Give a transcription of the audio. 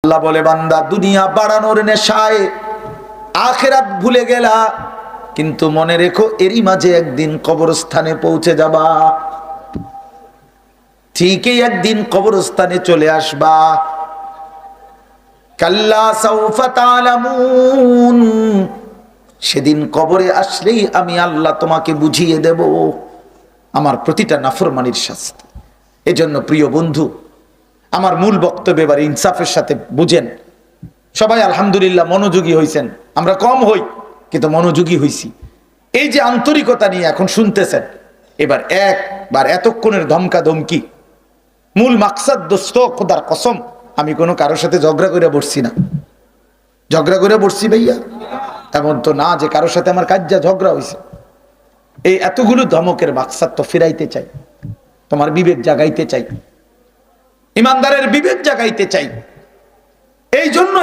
আল্লাহ বলে, বান্দা দুনিয়া বাড়ানোর নেশায় আখিরাত ভুলে গেলা, কিন্তু মনে রেখো এরই মাঝে একদিন কবরস্থানে পৌঁছে যাবা। ঠিকই একদিন কবরস্থানে চলে আসবা। কাল্লা সাউফা তা'লামুন, সেদিন কবরে আসলেই আমি আল্লাহ তোমাকে বুঝিয়ে দেব আমার প্রতিটা নাফরমানির শাস্তি। এজন্য প্রিয় বন্ধু, আমার মূল বক্তব্য এবার ইনসাফের সাথে বুঝেন। সবাই আলহামদুলিল্লাহ মনোযোগী হইছেন, আমরা কম হই কিন্তু মনোযোগী হইছি। এই যে আন্তরিকতা নিয়ে এখন শুনতেছেন, এবার একবার এতক্ষণের ধমকা ধমকি মূল মাকসাদ, দোস্ত খোদার কসম আমি কোনো কারোর সাথে ঝগড়া করে বসছি না। ঝগড়া করে বসছি ভাইয়া? এমন তো না যে কারোর সাথে আমার কাজ্জা ঝগড়া হয়েছে। এই এতগুলো ধমকের মাকসাদ তো ফিরাইতে চাই, তোমার বিবেক জাগাইতে চাই, ইমানদারের বিবেক জাগাইতে চাই। এই জন্য